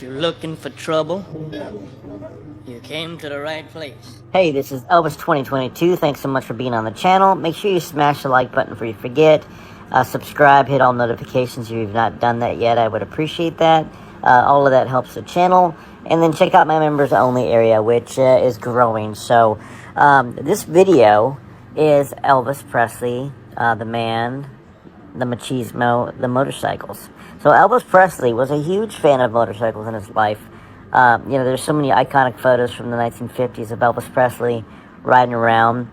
If you're looking for trouble, you came to the right place. Hey, this is Elvis 2022. Thanks so much for being on the channel. Make sure you smash the like button before you forget. Subscribe, hit all notifications if you've not done that yet. I would appreciate that. All of that helps the channel. And then check out my members only area, which is growing. So this video is Elvis Presley, the man, the machismo, the motorcycles. So Elvis Presley was a huge fan of motorcycles in his life. There's so many iconic photos from the 1950s of Elvis Presley riding around,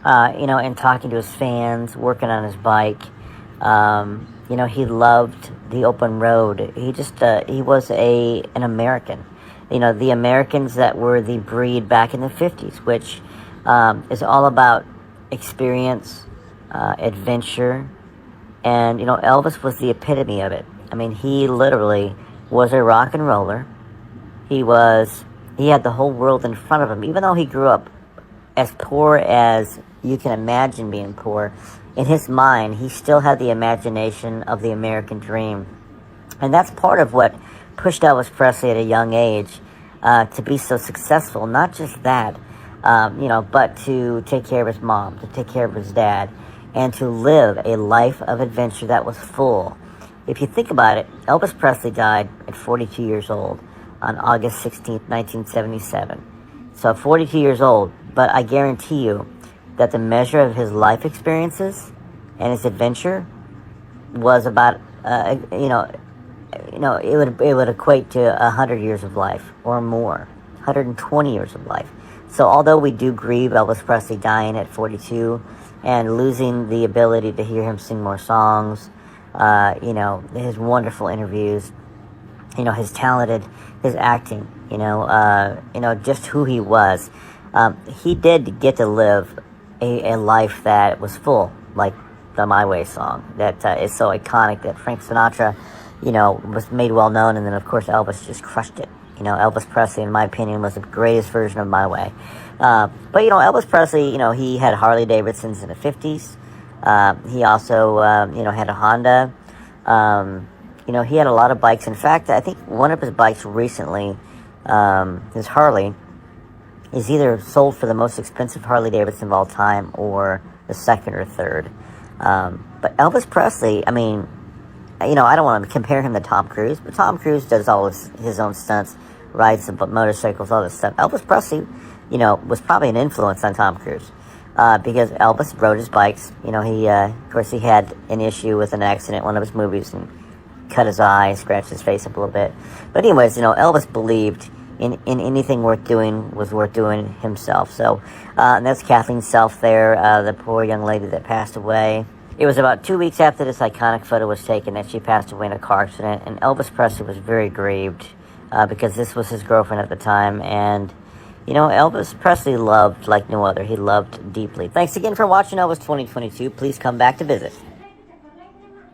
and talking to his fans, working on his bike. He loved the open road. He was an American. The Americans that were the breed back in the 50s, which is all about experience, adventure, and, Elvis was the epitome of it. I mean, he literally was a rock and roller. He had the whole world in front of him. Even though he grew up as poor as you can imagine being poor, in his mind, he still had the imagination of the American dream. And that's part of what pushed Elvis Presley at a young age to be so successful. Not just that, but to take care of his mom, to take care of his dad, and to live a life of adventure that was full. If you think about it, Elvis Presley died at 42 years old on August 16th, 1977. So 42 years old, but I guarantee you that the measure of his life experiences and his adventure was about, it would equate to 100 years of life or more, 120 years of life. So although we do grieve Elvis Presley dying at 42 and losing the ability to hear him sing more songs, his wonderful interviews, his talented, his acting, just who he was. He did get to live a life that was full, like the My Way song, that is so iconic that Frank Sinatra, was made well known, and then of course Elvis just crushed it. Elvis Presley, in my opinion, was the greatest version of My Way. But Elvis Presley, he had Harley Davidsons in the 50s. He also, had a Honda. He had a lot of bikes. In fact, I think one of his bikes recently, his Harley, is either sold for the most expensive Harley Davidson of all time or the second or third. But Elvis Presley, I don't want to compare him to Tom Cruise, but Tom Cruise does all his own stunts, rides the motorcycles, all this stuff. Elvis Presley, was probably an influence on Tom Cruise. Because Elvis rode his bikes. Of course, he had an issue with an accident in one of his movies and cut his eye, scratched his face up a little bit. But anyways, Elvis believed in anything worth doing was worth doing himself. So and that's Kathleen Self there, the poor young lady that passed away. It was about 2 weeks after this iconic photo was taken that she passed away in a car accident, and Elvis Presley was very grieved because this was his girlfriend at the time, and Elvis Presley loved like no other. He loved deeply. Thanks again for watching Elvis 2022. Please come back to visit.